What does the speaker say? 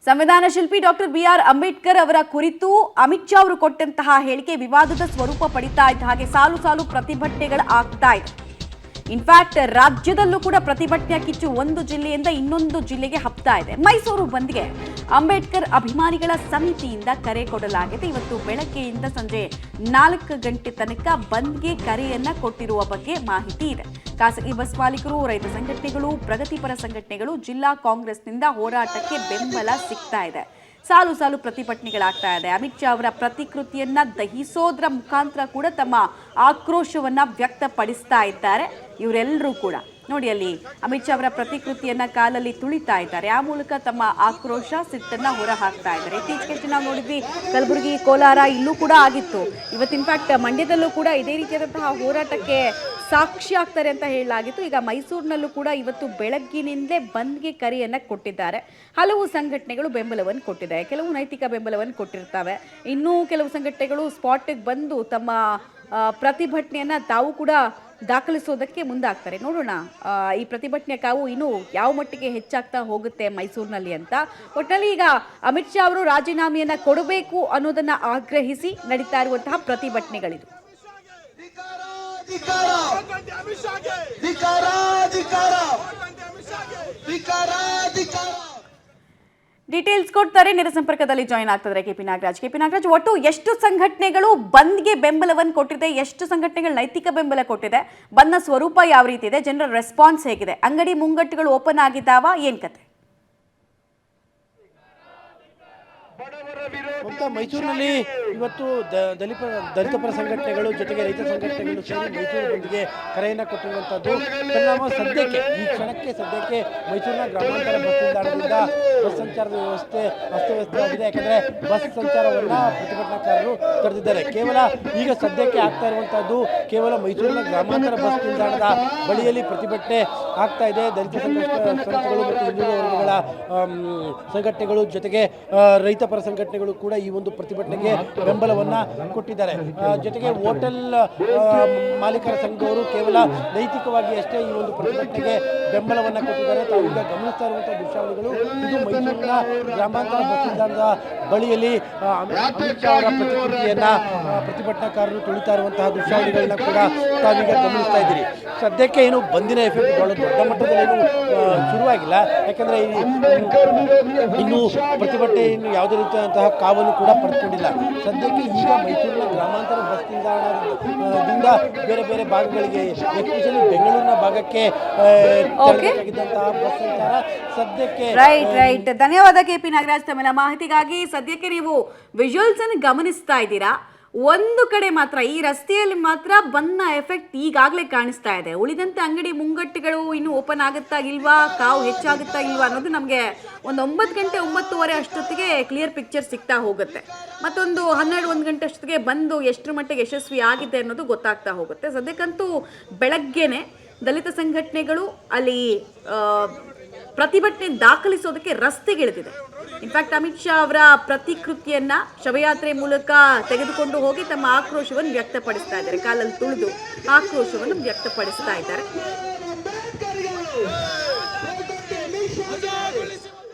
ಸಂವಿಧಾನ ಶಿಲ್ಪಿ doctor B R. Ambedkar ಅವರ ಕುರಿತು ಅಮಿತ್ ಶಾ ಅವರು ಕೊಟ್ಟಂತಹ ಹೇಳಿಕೆ ವಿವಾದದ ಸ್ವರೂಪ ಪಡಿತಾ ಇದ್ದ ಹಾಗೆ ಸಾಲು ಸಾಲು ಪ್ರತಿಭಟನೆಗಳು ಆಗ್ತಾ ಇದೆ. ಇನ್ಫ್ಯಾಕ್ಟ್ ರಾಜ್ಯದಲ್ಲೂ ಕೂಡ ಪ್ರತಿಭಟನೆ ಕಿಚ್ಚು ಒಂದು ಜಿಲ್ಲೆಯಿಂದ ಇನ್ನೊಂದು ಜಿಲ್ಲೆಗೆ ಹಬ್ತಾ ಇದೆ. ಮೈಸೂರು ಬಂದ್ಗೆ ಅಂಬೇಡ್ಕರ್ ಅಭಿಮಾನಿಗಳ ಸಮಿತಿಯಿಂದ ಕರೆ ಕೊಡಲಾಗಿದೆ. ಇವತ್ತು ಬೆಳಗ್ಗೆಯಿಂದ ಸಂಜೆ 4 ಗಂಟೆ ತನಕ ಬಂದ್ಗೆ ಕರೆಯನ್ನ ಕೊಟ್ಟಿರುವ ಬಗ್ಗೆ ಮಾಹಿತಿ ಇದೆ. ಖಾಸಗಿ ಬಸ್ ಮಾಲೀಕರು, ರೈತ ಸಂಘಟನೆಗಳು, ಪ್ರಗತಿಪರ ಸಂಘಟನೆಗಳು, ಜಿಲ್ಲಾ ಕಾಂಗ್ರೆಸ್ನಿಂದ ಹೋರಾಟಕ್ಕೆ ಬೆಂಬಲ ಸಿಗ್ತಾ ಇದೆ. ಸಾಲು ಸಾಲು ಪ್ರತಿಭಟನೆಗಳಾಗ್ತಾ ಇದೆ. ಅಮಿತ್ ಶಾ ಅವರ ಪ್ರತಿಕೃತಿಯನ್ನ ದಹಿಸೋದ್ರ ಮುಖಾಂತರ ಕೂಡ ತಮ್ಮ ಆಕ್ರೋಶವನ್ನ ವ್ಯಕ್ತಪಡಿಸ್ತಾ ಇದ್ದಾರೆ. ಇವರೆಲ್ಲರೂ ಕೂಡ ನೋಡಿ, ಅಲ್ಲಿ ಅಮಿತ್ ಶಾ ಅವರ ಪ್ರತಿಕೃತಿಯನ್ನ ಕಾಲಲ್ಲಿ ತುಳಿತಾ ಇದ್ದಾರೆ. ಆ ಮೂಲಕ ತಮ್ಮ ಆಕ್ರೋಶ, ಸಿಟ್ಟನ್ನ ಹೊರ ಹಾಕ್ತಾ ಇದ್ದಾರೆ. ಇತ್ತೀಚೆಗೆ ನಾವು ನೋಡಿದ್ವಿ, ಕಲಬುರಗಿ, ಕೋಲಾರ ಇಲ್ಲೂ ಕೂಡ ಆಗಿತ್ತು. ಇವತ್ತು ಇನ್ಫ್ಯಾಕ್ಟ್ ಮಂಡ್ಯದಲ್ಲೂ ಕೂಡ ಇದೇ ರೀತಿಯಾದಂತಹ ಹೋರಾಟಕ್ಕೆ ಸಾಕ್ಷಿ ಆಗ್ತಾರೆ ಅಂತ ಹೇಳಲಾಗಿತ್ತು. ಈಗ ಮೈಸೂರಿನಲ್ಲೂ ಕೂಡ ಇವತ್ತು ಬೆಳಗ್ಗಿನಿಂದಲೇ ಬಂದ್ಗೆ ಕರೆಯನ್ನ ಕೊಟ್ಟಿದ್ದಾರೆ. ಹಲವು ಸಂಘಟನೆಗಳು ಬೆಂಬಲವನ್ನು ಕೊಟ್ಟಿದೆ, ಕೆಲವು ನೈತಿಕ ಬೆಂಬಲವನ್ನು ಕೊಟ್ಟಿರ್ತವೆ. ಇನ್ನೂ ಕೆಲವು ಸಂಘಟನೆಗಳು ಸ್ಪಾಟ್ಗೆ ಬಂದು ತಮ್ಮ ಪ್ರತಿಭಟನೆಯನ್ನ ತಾವು ಕೂಡ ದಾಖಲಿಸೋದಕ್ಕೆ ಮುಂದಾಗ್ತಾರೆ. ನೋಡೋಣ ಈ ಪ್ರತಿಭಟನೆ ಕಾವು ಇನ್ನು ಯಾವ ಮಟ್ಟಿಗೆ ಹೆಚ್ಚಾಗ್ತಾ ಹೋಗುತ್ತೆ ಮೈಸೂರಿನಲ್ಲಿ ಅಂತ. ಒಟ್ಟಿನಲ್ಲಿ ಈಗ ಅಮಿತ್ ಶಾ ಅವರು ರಾಜೀನಾಮೆಯನ್ನ ಕೊಡಬೇಕು ಅನ್ನೋದನ್ನ ಆಗ್ರಹಿಸಿ ನಡೀತಾ ಇರುವಂತಹ ಪ್ರತಿಭಟನೆಗಳಿದು. ಡೀಟೇಲ್ಸ್ ಕೊಡ್ತಾರೆ, ನೇರ ಸಂಪರ್ಕದಲ್ಲಿ ಜಾಯಿನ್ ಆಗ್ತಿದ್ದಾರೆ ಕೆಪಿ ನಾಗರಾಜ್. ಒಟ್ಟು ಎಷ್ಟು ಸಂಘಟನೆಗಳು ಬಂದ್ಗೆ ಬೆಂಬಲವನ್ನು ಕೊಟ್ಟಿದೆ, ಎಷ್ಟು ಸಂಘಟನೆಗಳು ನೈತಿಕ ಬೆಂಬಲ ಕೊಟ್ಟಿದೆ, ಬಂದ್ನ ಸ್ವರೂಪ ಯಾವ ರೀತಿ ಇದೆ, ಜನರ ರೆಸ್ಪಾನ್ಸ್ ಹೇಗಿದೆ, ಅಂಗಡಿ ಮುಂಗಟ್ಟುಗಳು ಓಪನ್ ಆಗಿದ್ದಾವ, ಏನ್ ಕತೆ? ಮೈಸೂರಿನಲ್ಲಿ ಇವತ್ತು ದಲಿತ ಪರ ಸಂಘಟನೆಗಳು ಜೊತೆಗೆ ರೈತ ಸಂಘಟನೆಗಳು ಸೇರಿ ಮೈಸೂರು ಬಂದ್ಗೆ ಕರೆಯನ್ನು ಕೊಟ್ಟಿರುವಂಥದ್ದು ಪರಿಣಾಮ ಸದ್ಯಕ್ಕೆ ಈ ಕ್ಷಣಕ್ಕೆ ಮೈಸೂರಿನ ಗ್ರಾಮಾಂತರ ಬಸ್ ನಿಲ್ದಾಣದಿಂದ ಬಸ್ ಸಂಚಾರದ ವ್ಯವಸ್ಥೆ ಅಸ್ತವ್ಯಸ್ತವಾಗಿದೆ. ಯಾಕಂದರೆ ಬಸ್ ಸಂಚಾರವನ್ನು ಪ್ರತಿಭಟನಾಕಾರರು ತಡೆದಿದ್ದಾರೆ. ಕೇವಲ ಈಗ ಸದ್ಯಕ್ಕೆ ಆಗ್ತಾ ಇರುವಂಥದ್ದು ಕೇವಲ ಮೈಸೂರಿನ ಗ್ರಾಮಾಂತರ ಬಸ್ ನಿಲ್ದಾಣದ ಬಳಿಯಲ್ಲಿ ಪ್ರತಿಭಟನೆ ಆಗ್ತಾ ಇದೆ. ದಲಿತ ಸಂಘಟನೆಗಳು ಮತ್ತು ಹಿಂದುಳಿದ ವರ್ಗಗಳ ಸಂಘಟನೆಗಳು ಜೊತೆಗೆ ರೈತ ಪರ ಸಂಘಟನೆಗಳು ಕೂಡ ಈ ಒಂದು ಪ್ರತಿಭಟನೆಗೆ ಬೆಂಬಲವನ್ನ ಕೊಟ್ಟಿದ್ದಾರೆ. ಜೊತೆಗೆ ಹೋಟೆಲ್ ಮಾಲೀಕರ ಸಂಘದವರು ಕೇವಲ ನೈತಿಕವಾಗಿ ಅಷ್ಟೇ ಈ ಒಂದು ಪ್ರತಿಭಟನೆಗೆ ಬೆಂಬಲವನ್ನ ಕೊಟ್ಟಿದ್ದಾರೆ. ತಾವು ಈಗ ಗಮನಿಸ್ತಾ ಇರುವಂತಹ ದೃಶ್ಯಾವಳಿಗಳು ಇದು ಮೈಸೂರಿನ ಗ್ರಾಮಾಂತರ ಬಸ್ ನಿಲ್ದಾಣದ ಬಳಿಯಲ್ಲಿ ಅಮಿತ್ ಶಾ ಅವರ ಪ್ರತಿಕೃತಿಯನ್ನ ಪ್ರತಿಭಟನಾಕಾರರು ತುಳಿತಾ ಇರುವಂತಹ ದೃಶ್ಯಾವಳಿಗಳನ್ನ ಕೂಡ ತಾವೀಗ ಗಮನಿಸ್ತಾ ಇದ್ದೀರಿ. ಸದ್ಯಕ್ಕೆ ಏನು ಬಂದಿನ ಎಫೆಕ್ಟ್ ಬಹಳ ದೊಡ್ಡ ಮಟ್ಟದಲ್ಲಿ ಏನು ಶುರುವಾಗಿಲ್ಲ. ಯಾಕಂದ್ರೆ ಇನ್ನು ಪ್ರತಿಭಟನೆ ಇನ್ನು ಯಾವುದೇ ರೀತಿಯಾದಂತಹ ಕಾವನ್ನು ಕೂಡ ಪಡೆದುಕೊಂಡಿಲ್ಲ. ಸದ್ಯಕ್ಕೆ ಈಗ ಮೈಸೂರಿನ ಗ್ರಾಮಾಂತರ ಬಸ್ ನಿಲ್ದಾಣದಿಂದ ಬೇರೆ ಬೇರೆ ಭಾಗಗಳಿಗೆ, ಎಸ್ಪೆಷಲಿ ಬೆಂಗಳೂರಿನ ಭಾಗಕ್ಕೆ ತೆರಳಬೇಕಾಗಿದ್ದಂತಹ ಬಸ್ ಸಂಚಾರ ಸದ್ಯಕ್ಕೆ ರೈಟ್. ಧನ್ಯವಾದ ಕೆಪಿ ನಾಗರಾಜ್ ತಮ್ಮೆಲ್ಲ ಮಾಹಿತಿಗಾಗಿ. ಸದ್ಯಕ್ಕೆ ನೀವು ವಿಜುವಲ್ಸ್ ಅನ್ನು ಗಮನಿಸ್ತಾ ಇದ್ದೀರಾ. ಒಂದು ಕಡೆ ಮಾತ್ರ, ಈ ರಸ್ತೆಯಲ್ಲಿ ಮಾತ್ರ ಬಂದ್ನ ಎಫೆಕ್ಟ್ ಈಗಾಗಲೇ ಕಾಣಿಸ್ತಾ ಇದೆ. ಉಳಿದಂತೆ ಅಂಗಡಿ ಮುಂಗಟ್ಟುಗಳು ಇನ್ನು ಓಪನ್ ಆಗುತ್ತಾ ಇಲ್ವಾ, ಕಾವು ಹೆಚ್ಚಾಗುತ್ತಾ ಇಲ್ವಾ ಅನ್ನೋದು ನಮಗೆ ಒಂದು 9 ಗಂಟೆ 9:30 ಅಷ್ಟೊತ್ತಿಗೆ ಕ್ಲಿಯರ್ ಪಿಕ್ಚರ್ ಸಿಗ್ತಾ ಹೋಗುತ್ತೆ. ಮತ್ತೊಂದು 12-1 ಗಂಟೆ ಅಷ್ಟೊತ್ತಿಗೆ ಬಂದು ಎಷ್ಟರ ಮಟ್ಟಿಗೆ ಯಶಸ್ವಿ ಆಗಿದೆ ಅನ್ನೋದು ಗೊತ್ತಾಗ್ತಾ ಹೋಗುತ್ತೆ. ಸದ್ಯಕ್ಕಂತೂ ಬೆಳಗ್ಗೆನೆ ದಲಿತ ಸಂಘಟನೆಗಳು ಅಲ್ಲಿ ಪ್ರತಿಭಟನೆ ದಾಖಲಿಸೋದಕ್ಕೆ ರಸ್ತೆಗಿಳಿದಿದೆ. ಇನ್ಫ್ಯಾಕ್ಟ್ ಅಮಿತ್ ಶಾ ಅವರ ಪ್ರತಿಕೃತಿಯನ್ನ ಶವಯಾತ್ರೆ ಮೂಲಕ ತೆಗೆದುಕೊಂಡು ಹೋಗಿ ತಮ್ಮ ಆಕ್ರೋಶವನ್ನು ವ್ಯಕ್ತಪಡಿಸ್ತಾ ಇದ್ದಾರೆ. ಕಾಲಲ್ಲಿ ತುಳಿದು ಆಕ್ರೋಶವನ್ನು ವ್ಯಕ್ತಪಡಿಸ್ತಾ ಇದ್ದಾರೆ.